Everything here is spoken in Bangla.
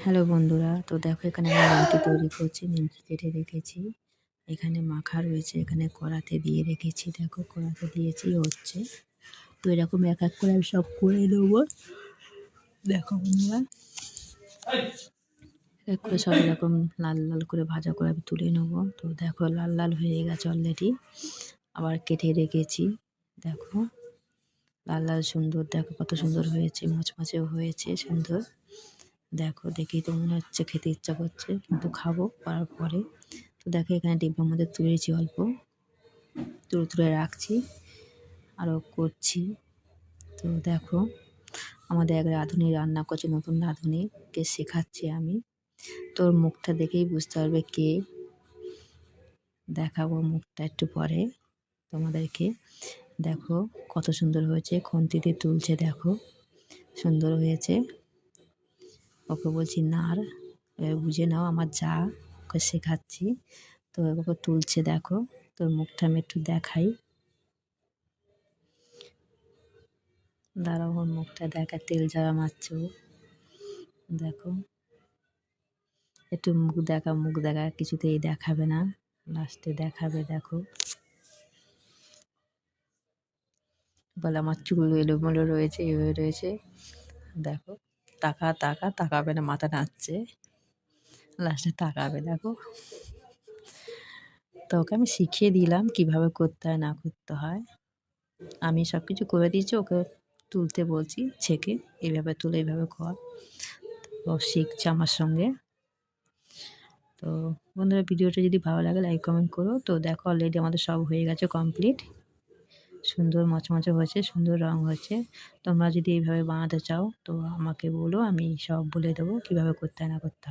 হ্যালো বন্ধুরা, তো দেখো এখানে আমি নিমকি তৈরি করছি। নিমকি কেটে রেখেছি, এখানে মাখা রয়েছে, এখানে কড়াতে দিয়ে রেখেছি। দেখো কড়াতে দিয়েছি, হচ্ছে। তো এরকম এক এক করে আমি সব করে নেবো। দেখো বন্ধুরা, এক করে সব এরকম লাল লাল করে ভাজা করে আমি তুলে নেবো। তো দেখো লাল লাল হয়ে গেছে অলরেডি। আবার কেটে রেখেছি, দেখো লাল লাল সুন্দর, দেখো কত সুন্দর হয়েছে, মচমচেও হয়েছে সুন্দর। দেখো দেখেই তো মনে হচ্ছে খেতে ইচ্ছা করছে, কিন্তু খাবো করার পরে। তো দেখো এখানে ডিব্বার মধ্যে তুলেছি, অল্প তুলে তুলে রাখছি, আরও করছি। তো দেখো আমাদের এক রাঁধুনি রান্না করছে, নতুন রাঁধুনিকে শেখাচ্ছি আমি। তোর মুখটা দেখেই বুঝতে পারবে কে। দেখাবো মুখটা একটু পরে তোমাদেরকে। দেখো কত সুন্দর হয়েছে, খুন্তিতে তুলছে, দেখো সুন্দর হয়েছে। ওকে বলছি নাড়, বুঝে নাও, আমার যা, ওকে শেখাচ্ছি। তো ওকে তুলছে, দেখো তোর মুখটা আমি একটু দেখাই। দাঁড়াও, ওর মুখটা দেখা, তেল ঝাড়া মারছে ও। দেখো একটু মুখ দেখা, কিছুতেই দেখাবে না, লাস্টে দেখাবে। দেখো বলে আমার চুল এলোমেলো রয়েছে, এভাবে রয়েছে। দেখো তাকাবে না, মাথা নাচছে, লাস্টে তাকাবে। দেখো তো ওকে আমি শিখিয়ে দিলাম কিভাবে করতে হয় না করতে হয়। আমি সব কিছু করে দিয়েছি, ওকে তুলতে বলছি ছেঁকে, এইভাবে তুলে এইভাবে কর। ও শিখছে আমার সঙ্গে। তো বন্ধুরা, ভিডিওটা যদি ভালো লাগে লাইক কমেন্ট করো। তো দেখো অলরেডি আমাদের সব হয়ে গেছে, কমপ্লিট। সুন্দর মচমচে হয়েছে, সুন্দর রং হয়েছে। তোমরা যদি এইভাবে বানাতে চাও তো আমাকে বলো, আমি সব বলে দেবো কীভাবে করতে হয় না করতে হয়।